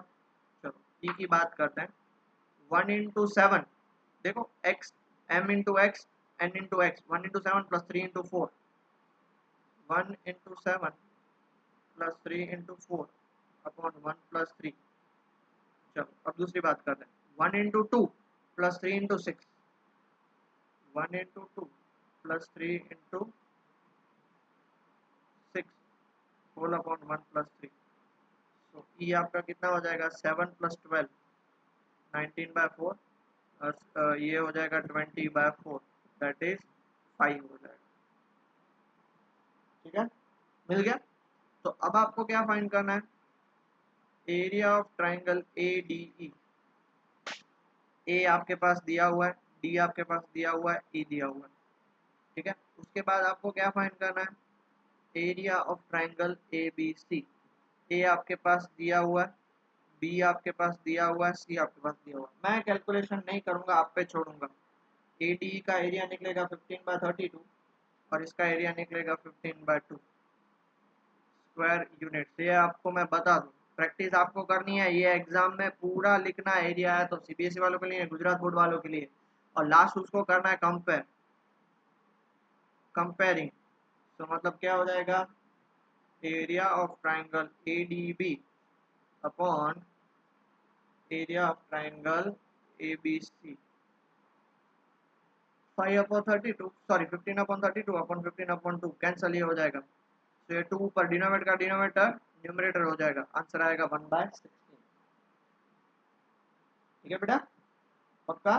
Speaker 1: चलो ई की बात करते हैं। 1 इंटू 7 देखो X M into X N into X 1 into 7 plus 3 into 4 1 into 7 plus 3 into 4 upon 1 plus 3। चलो अब दूसरी बात करते हैं। 1 into 2 plus 3 into 6 1 into 2 plus 3 into 6 whole upon 1 plus 3। तो ई आपका कितना हो जाएगा 7 प्लस 12 19/4 और ये हो जाएगा 20/4 दैट इज 5 हो जाएगा। ठीक है, मिल गया। तो अब आपको क्या फाइंड करना है, area of triangle A D E. A आपके पास दिया हुआ है, डी आपके पास दिया हुआ है, ई दिया हुआ है। ठीक है, उसके बाद आपको क्या फाइंड करना है, area of triangle A B C. A आपके पास दिया हुआ है, बी आपके पास दिया हुआ है, सी आपके पास दिया हुआ है। मैं कैलकुलेशन नहीं करूंगा, आप पे छोड़ूंगा। ए डी का एरिया निकलेगा 15/32 और इसका एरिया निकलेगा 15/2 स्क्वायर यूनिट। ये आपको मैं बता दूं, प्रैक्टिस आपको करनी है, ये एग्जाम में पूरा लिखना एरिया है, तो सीबीएसई वालों के लिए, गुजरात बोर्ड वालों के लिए, और लास्ट उसको करना है कंपेयर, कंपेयरिंग। तो मतलब क्या हो जाएगा, area of triangle A D B upon area of triangle A B C 5/32 sorry 15/32 upon 15/2 cancel ये हो जाएगा। तो ये 2 पर डिनोमिनेटर का डिनोमिनेटर न्यूमरेटर हो जाएगा, आंसर आएगा 1/16। ठीक है बेटा, पक्का,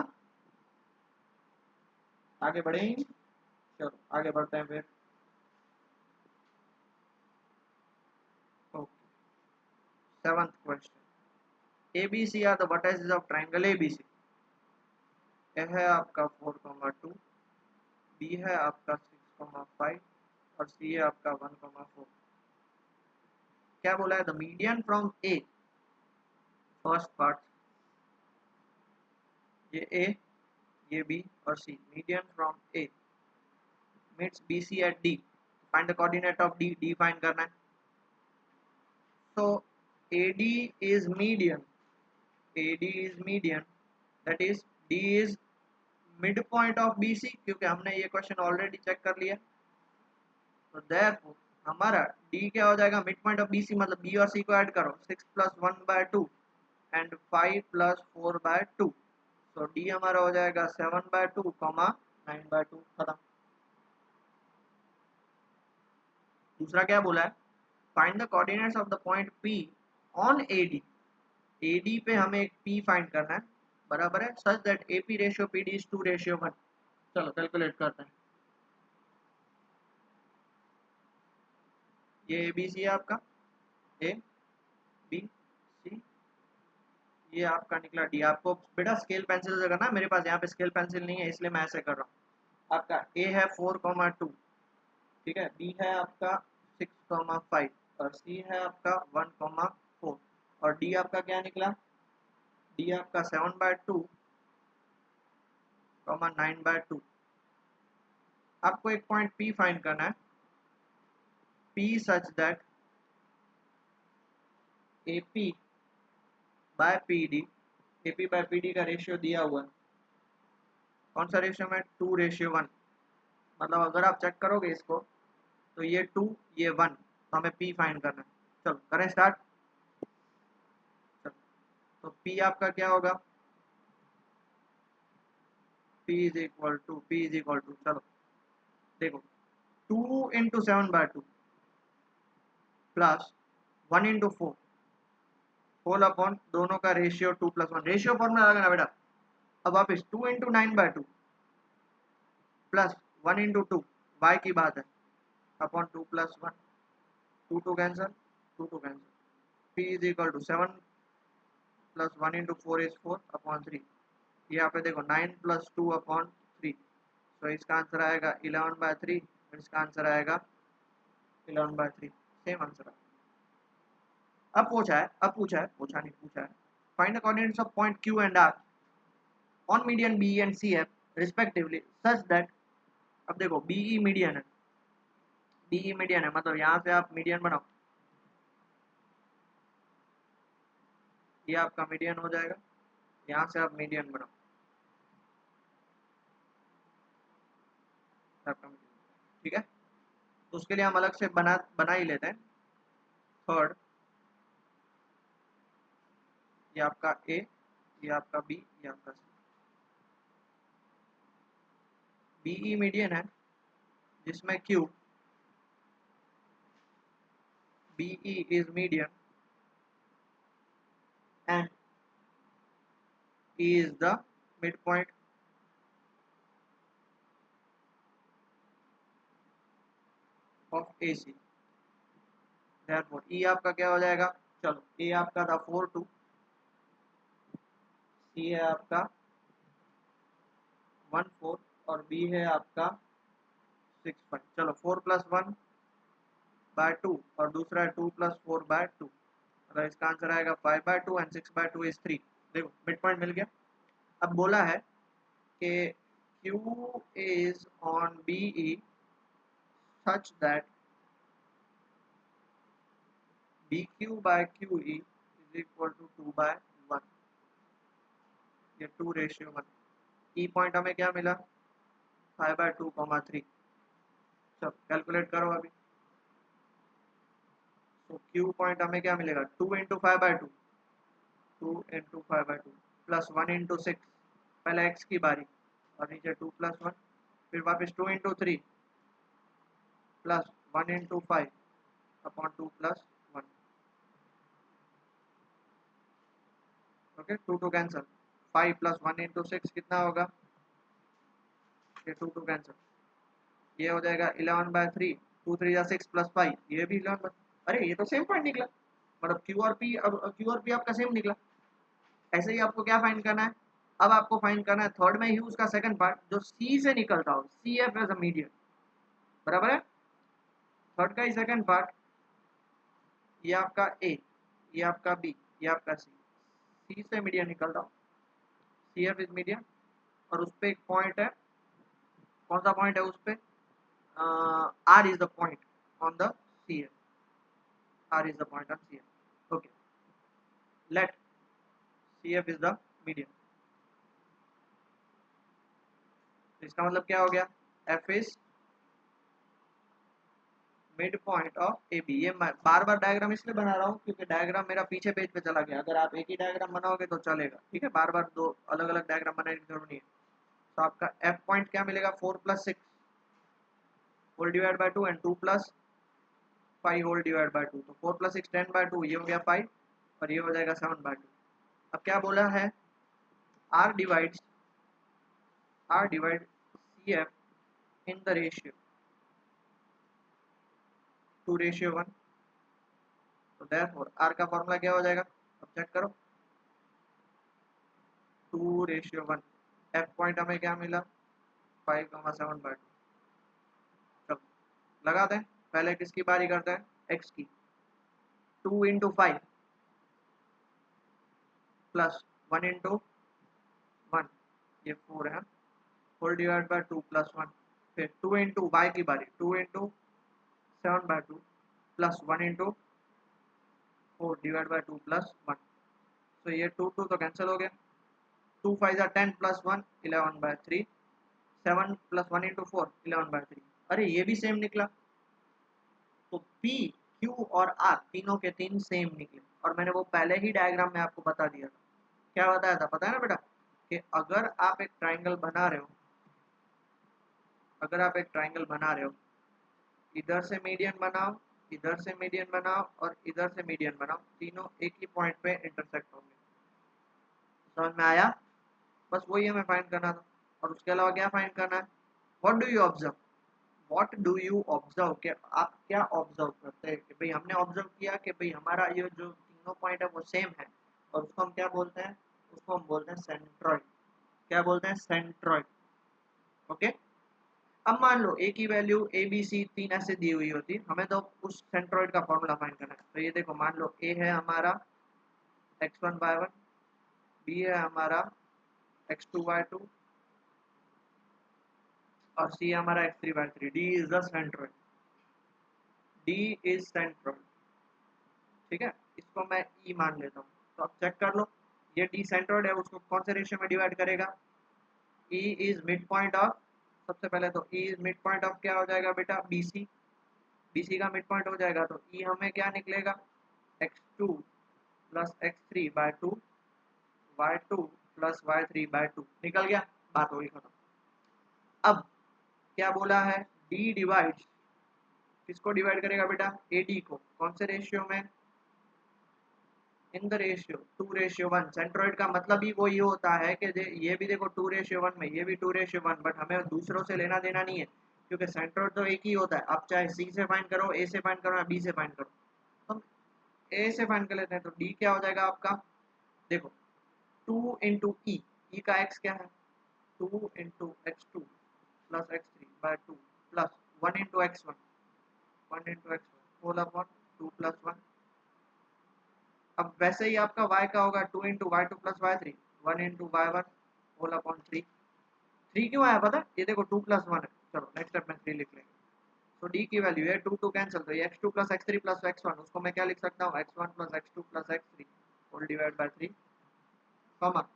Speaker 1: आगे बढ़ेंगे। चलो आगे बढ़ते हैं फिर। Okay, 7th question, ABC are the vertices of triangle ABC। A है आपका 4,2, बी है आपका 6,5 और सी है आपका 1,4। क्या बोला है, the median from A, first part ये ए ये बी और C, median from A meets BC at D, find the coordinate of D, D find करना है। So AD is median, AD is median, that is D is midpoint of BC, क्योंकि हमने ये question already check कर लिया। तो therefore हमारा D क्या हो जाएगा, मिड पॉइंट ऑफ BC, मतलब B और C को ऐड करो, 6 + 1/2 एंड 5 + 4/2। तो D हमारा हो जाएगा 7/2, 9/2, खत्म। दूसरा क्या बोला है, find the coordinates of the point P on AD। AD पे हमें एक P फाइंड करना है, बराबर है, सच that AP ratio PD is 2:1। चलो कैलकुलेट करते हैं। ये ABC है आपका, A B C, ये आपका निकला D। आपको बेटा स्केल पेंसिल से करना है, मेरे पास यहाँ पे स्केल पेंसिल नहीं है इसलिए मैं ऐसे कर रहा हूँ। आपका A है 4,2, ठीक है, B है आपका 6,5 और C है आपका 1,4 और D आपका क्या निकला, D आपका 7/2, 9/2। आपको एक पॉइंट P फाइंड करना है, P such that AP by PD, AP by PD का रेशियो दिया हुआ है, कौन सा रेशियो में, 2:1। मतलब अगर आप चेक करोगे इसको तो ये 2 ये 1, तो हमें P फाइंड करना है। चलो करें स्टार्ट। चलो तो P आपका क्या होगा, P इज इक्वल टू चलो देखो 2 × 7/2 प्लस 1 × 4 होल अपॉन दोनों का रेशियो 2+1, रेशियो फॉर्मूला लगाना बेटा। अब वापिस 2 × 9/2 प्लस 1 × 2 y की बात है upon 2+1, 2 cancel, 2 cancel, P is equal to 7 plus 1 × 4 is 4 upon 3। यहाँ पे देखो 9 + 2 अपॉन 3, तो इसका आंसर आएगा 11/3, इसका आंसर आएगा 11/3, सेम आंसर है। अब पूछा है, find the coordinates of point Q and R on median BE and CF respectively such that. अब देखो BE मीडियन है, मतलब यहाँ से आप मीडियन बनाओ, ये आपका मीडियन हो जाएगा, यहाँ से आप मीडियन बनाओ, आपका मीडियन, ठीक है। तो उसके लिए हम अलग से बना ही लेते हैं। थर्ड, ये आपका A, ये आपका B, ये आपका C। BE मीडियन है जिसमें BE is median and E is the midpoint of AC। therefore E आपका क्या हो जाएगा, चलो A आपका था 4 2, C है आपका 1 4 और B है आपका 6 5। चलो 4+1/2 और दूसरा है 2+4/2, मतलब इसका आंसर आएगा 5/2 एंड 6/2 इज 3। देखो मिड पॉइंट मिल गया। अब बोला है कि Q is on BE such that BQ/QE is equal to 2/1, ये 2:1। E पॉइंट हमें क्या मिला, 5/2, 3। चलो कैलकुलेट करो अभी। तो Q पॉइंट हमें क्या मिलेगा, 2 × 5/2, 2 × 5/2 प्लस 1 × 6, पहले x की बारी और नीचे 2+1, फिर वापस 2 × 3 plus 1 × 5 upon 2+1। Okay 2 cancel, 5 plus 1 × 6 कितना होगा, ये 2 कैंसिल, ये हो जाएगा 11/3, 2 3 जा 6 प्लस 5, ये भी 11। अरे ये तो सेम पॉइंट निकला, मतलब Q और P, अब Q और P आपका सेम निकला। ऐसे ही आपको क्या फाइंड करना है, अब आपको फाइंड करना है थर्ड में ही उसका सेकंड पार्ट जो C से निकलता हो, CF एज अ मीडियन, बराबर है। थर्ड का ही सेकंड पार्ट, ये आपका A, ये आपका B, ये आपका C से मीडियन निकलता हो, CF इज मीडियन, और उस पे एक पॉइंट है, कौन सा पॉइंट है उस पे, R is the point on the CF, R is the point on CF, okay, let CF is the median। इसका मतलब क्या हो गया, F is mid point of AB। ये मैं बार बार डायग्राम इसलिए बना रहा हूँ क्योंकि डायग्राम मेरा पीछे पेज पे चला गया, अगर आप एक ही डायग्राम बनाओगे तो चलेगा, ठीक है, बार बार दो अलग अलग डायग्राम बनाने की जरूरत नहीं है। तो आपका F पॉइंट क्या मिलेगा, 4 + 6 whole divide by 2 and 2 + 5 whole divide by 2, तो 4 + 6 10/2, ये हो गया 5 और ये हो जाएगा 7/2। अब क्या बोला है, R divide CF in the ratio 2:1। तो देयरफॉर R का फॉर्मूला क्या हो जाएगा, अब चेक करो, 2:1। F पॉइंट हमें क्या मिला, 5,7/2। चलो लगा दें, पहले किसकी बारी करते हैं, x की। 2 × 5 प्लस 1 × 1, ये 4 है, होल डिवाइड बाय 2 + 1, फिर 2 × y की बारी, 2 × 7/2 प्लस 1 × 4 डिवाइड बाय 2 प्लस 1। तो ये 2 2 तो कैंसिल हो गया, 2 5 10 plus 1 11 by 3, 7 plus 1 into 4 11 by 3। अरे ये भी सेम निकला। तो P, Q और R तीनों के तीन सेम निकले, और मैंने वो पहले ही डायग्राम में आपको बता दिया था। क्या बताया था पता है ना बेटा, कि अगर आप एक ट्राइंगल बना रहे हो, अगर आप एक ट्राइंगल बना रहे हो, इधर से मीडियन बनाओ, इधर से मीडियन बनाओ और इधर से मीडियन बनाओ, तीनों एक ही पॉइंट पे इंटरसेक्ट होंगे। समझ में आया? बस वही हमें फाइंड करना था। और उसके अलावा क्या फाइंड करना है? What do you observe, what do you observe, कि आप क्या ऑब्जर्व करते हैं। कि भाई हमने ऑब्जर्व किया कि भाई हमारा ये जो तीनों पॉइंट है वो सेम है, और उसको हम क्या बोलते हैं? उसको हम बोलते हैं सेंट्रॉइड। क्या बोलते हैं? सेंट्रॉइड। ओके। अब मान लो ए की वैल्यू ए बी सी तीन ऐसे दी हुई होती, हमें तो उस सेंट्रॉइड का फॉर्मूला फाइंड करना है। तो ये देखो, मान लो ए है हमारा x1/1, बी है हमारा x2/2 और सी है हमारा x3/3। D is the centroid, D is centroid. ठीक है, इसको मैं ई मान लेता हूँ। तो अब चेक कर लो, ये डी सेंट्रॉइड है, उसको कौन से रेशियो में डिवाइड करेगा? E is mid point of, सबसे पहले तो E is mid point of क्या हो जाएगा बेटा? बीसी। बीसी का मिड पॉइंट हो जाएगा, तो ई हमें क्या निकलेगा? x2 plus x3/2, y2 plus y3/2। निकल गया, बात होगी खत्म। अब क्या बोला है? डी डिवाइड, किसको डिवाइड करेगा बेटा? एडी को। कौन से रेशियो में? इन द रेशियो 2:1। सेंट्रोइड का मतलब ही वो ये होता है कि ये भी देखो 2:1 में, ये भी 2:1, बट हमें दूसरों से लेना देना नहीं है, क्योंकि सेंट्रोइड तो एक ही होता है। आप चाहे सी से फाइंड करो, ए से फाइंड करो या बी से फाइंड करो। हम ए से फाइंड कर लेते हैं, तो डी क्या हो जाएगा आपका? देखो 2 इंटू ई, ई का एक्स क्या है? 2 into x2 plus x3/2 plus 1 into x1, 1 into x1 whole upon 2 plus 1। अब वैसे ही आपका y का होगा 2 into Y two plus Y three, 1 into y1 whole upon 3। 3 क्यों आया पता? ये देखो 2 प्लस 1 है। चलो नेक्स्ट स्टेप में 3 लिख लेंगे। तो d की वैल्यू है 2 2 कैंसिल, तो ये x2 plus x3 plus x1, उसको मैं क्या लिख सकता हूँ? x1 plus x2 plus x3 whole divide by 3, comma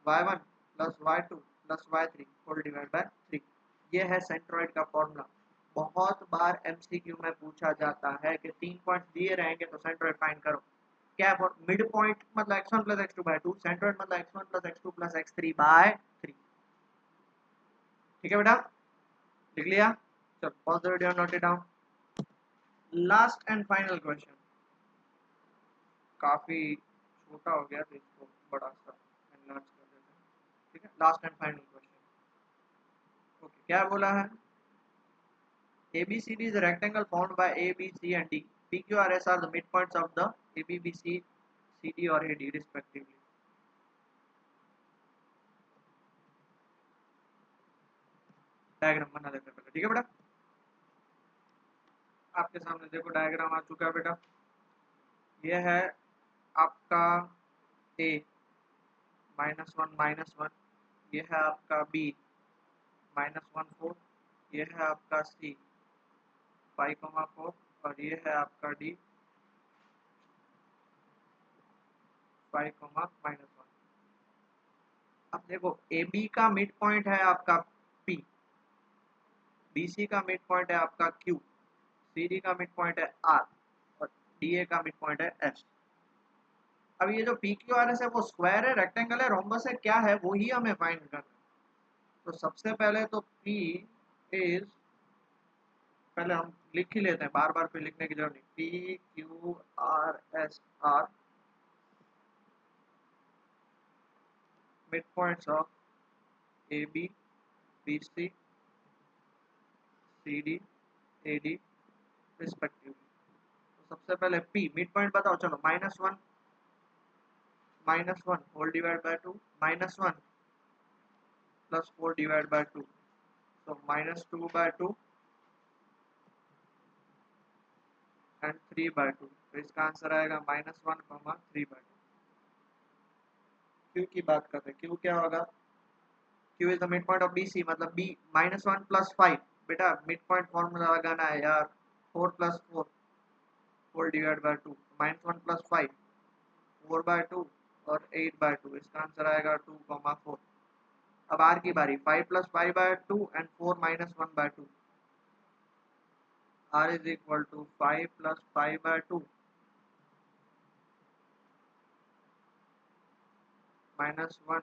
Speaker 1: y1 plus y2 plus y3 whole divide by 3। ये है सेंट्रोइड का फॉर्मूला। बहुत बार एमसीक्यू में पूछा जाता है कि 3 पॉइंट्स दिए रहेंगे तो सेंट्रोइड फाइंड करो। क्या है? मिड पॉइंट मतलब x1 प्लस x2/2, सेंट्रोइड मतलब x1 plus x2 plus x3/3। ठीक है बेटा, लिख लिया? चलो pause the video, note it down. Last and final question, काफी छोटा हो गया तो इसको बड़ा सा एनलार्ज कर देते हैं। ठीक है, last and final question. Okay, क्या बोला है? ABCD is a rectangle formed by A, B, C and D. PQ and S are the midpoints of the AB, BC, CD और AD respectively. डायग्राम बना लेते हैं। ठीक है बेटा, आपके सामने देखो डायग्राम आ चुका है बेटा। ये है आपका A -1 -1, ये है आपका B -1 4, ये है आपका C 5,4 और ये है आपका D 5,-1। अब देखो AB का मिड पॉइंट है आपका P, BC का मिड पॉइंट है आपका Q, CD का मिड पॉइंट है R और DA का मिड पॉइंट है S। अब ये जो PQRS है वो स्क्वायर है, रेक्टेंगल है, रोम्बस है, क्या है वो ही हमें फाइंड करना है। तो सबसे पहले तो P इज, पहले हम लिख ही लेते हैं, बार बार पे लिखने की जरूरत नहीं। PQRS are mid points of AB, BC, CD, AD respectively. तो सबसे पहले P मिड पॉइंट बताओ, चलो -1 whole divide by 2, -1 plus 4 divide by 2, तो -2/2 एंड 3/2। तो इसका आंसर आएगा -1, 3/2। क्यू की बात करते हैं, क्यू क्या होगा? Q is the mid point of BC, मतलब B -1 प्लस 5। बेटा मिड पॉइंट फॉर्मूला लगाना है यार, 4 प्लस 4 होल डिवाइड बाय 2, -1 + 5 4/2 और 8/2, इसका आंसर आएगा 2,4। अब आर की बारी, 5 + 5/2 and 4 - 1/2। r is equal to 5 + 5/2 -1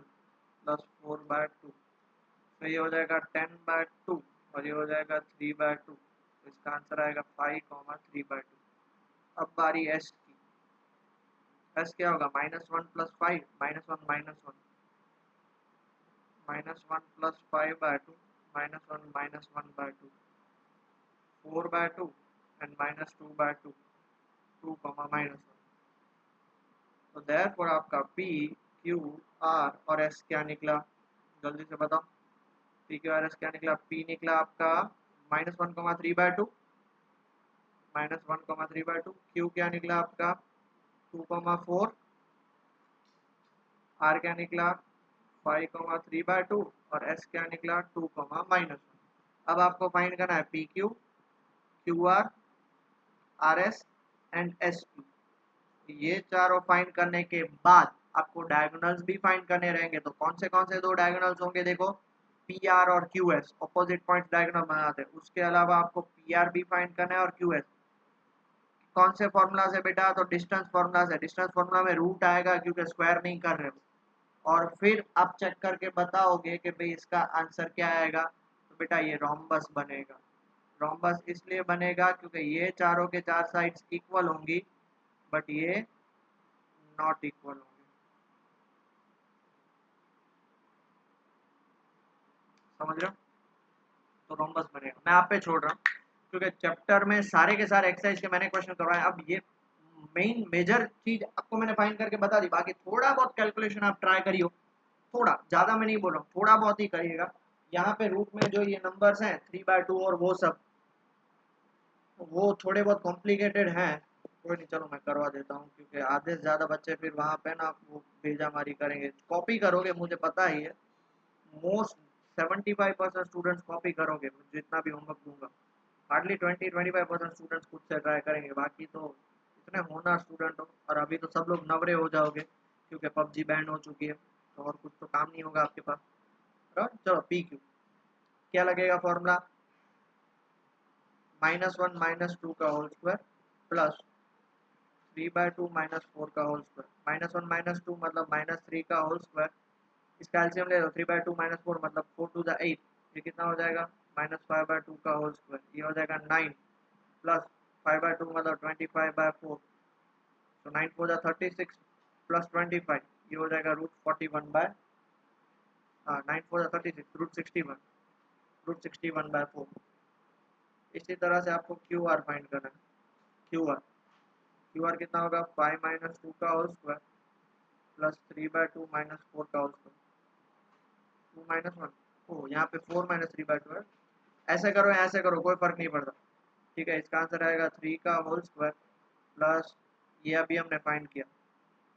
Speaker 1: + 4/2, तो ये हो जाएगा 10/2 और ये हो जाएगा 3/2, तो इसका आंसर आएगा 5,3/2। अब बारी एस की, एस क्या होगा, -1 + 5 -1 -1 -1 + 5/2 -1 -1/2 4/2 and -2/2 2, -1। तो देयरफॉर आपका P, Q, R और S क्या निकला, जल्दी से बताओ। P, Q, R, S क्या निकला? P निकला आपका -1,3/2 -1,3/2। Q क्या निकला आपका 2,4। R क्या निकला 5,3/2 और S क्या निकला 2, -1। अब आपको फाइंड करना है PQ, QR, RS and SP। ये चारों फाइंड करने के बाद आपको डायगोनल्स भी फाइंड करने रहेंगे। तो कौन से दो डायगोनल्स होंगे, देखो PR और QS ऑपोजिट पॉइंट डायगोनल बनाते हैं। उसके अलावा आपको PR भी फाइंड करना है और QS। कौन से फॉर्मूला से बेटा, तो डिस्टेंस फॉर्मूला से। डिस्टेंस फॉर्मूला में रूट आएगा क्योंकि स्क्वायर नहीं कर रहे हो। और फिर आप चेक करके बताओगे कि भाई इसका आंसर क्या आएगा, तो बेटा ये रोम्बस बनेगा। रोम्बस इसलिए बनेगा क्योंकि ये चारों के चार साइड्स इक्वल होंगी बट ये नॉट इक्वल होंगे। समझ रहे हो, तो रोम्बस बनेगा। मैं आप पे छोड़ रहा हूँ क्योंकि चैप्टर में सारे के सारे एक्सरसाइज के मैंने क्वेश्चन करवाए। अब ये मेन मेजर चीज आपको मैंने फाइंड करके बता दी, बाकी थोड़ा बहुत कैलकुलेशन आप ट्राई करियो, थोड़ा ज्यादा मैं नहीं बोल रहा हूँ, थोड़ा बहुत ही करिएगा। यहाँ पे रूट में जो ये नंबर्स हैं 3/2 और वो सब, वो थोड़े बहुत कॉम्प्लिकेटेड हैं। कोई नहीं, चलो मैं करवा देता हूँ क्योंकि आधे से ज़्यादा बच्चे फिर वहाँ पे ना वो भेजामारी करेंगे। कॉपी करोगे मुझे पता ही है, मोस्ट 75% स्टूडेंट्स कॉपी करोगे जितना भी होमवर्क दूंगा। हार्डली 20-25% स्टूडेंट्स खुद से ट्राई करेंगे, बाकी तो इतने होनहार स्टूडेंट हो। और अभी तो सब लोग नवरे हो जाओगे क्योंकि पबजी बैन हो चुकी है, तो और कुछ तो काम नहीं होगा आपके पास। चलो PQ क्या लगेगा फॉर्मूला, -1 - 2 का होल स्क्वायर प्लस 3/2 -4 का होल स्क्वायर। -1 - 2 मतलब -3 का होल स्क्वायर। इसका एलसीएम ले लो, 3/2 -4 मतलब 4 to the 8, ये कितना हो जाएगा -5/2 का होल स्क्वायर, ये हो जाएगा 9 प्लस 5/2 मतलब 25/4, तो 9 4 जा 36 प्लस 25, ये हो जाएगा √41 9 4 जा 36 √61/4। इसी तरह से आपको QR फाइंड करना है। QR कितना होगा 5 - 2 का होल स्क्वायर प्लस 3/2 -4 का होल स्क्वायर, 2 -1, ओ यहाँ पे 4 - 3/2 है। ऐसे करो ऐसे करो कोई फर्क नहीं पड़ता, ठीक है। इसका आंसर आएगा 3 का होल स्क्वायर प्लस ये अभी हमने फाइंड किया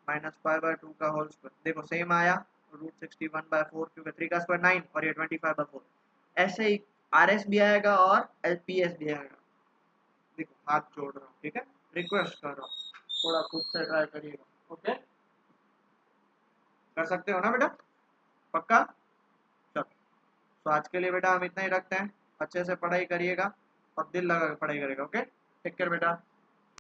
Speaker 1: -5/2 का होल स्क्वायर, देखो सेम आया √61/4 क्योंकि 3 का स्क्वायर 9 और ये 25/4। ऐसे ही RS भी आएगा और LPS भी आएगा। देखो हाथ जोड़ रहा हूँ, ठीक है, रिक्वेस्ट कर रहा हूँ, थोड़ा खुद से ट्राई करिएगा। ओके, कर सकते हो ना बेटा, पक्का। चलो, तो आज के लिए बेटा हम इतना ही रखते हैं। अच्छे से पढ़ाई करिएगा और दिल लगा के पढ़ाई करेगा। ओके, टेक केयर बेटा।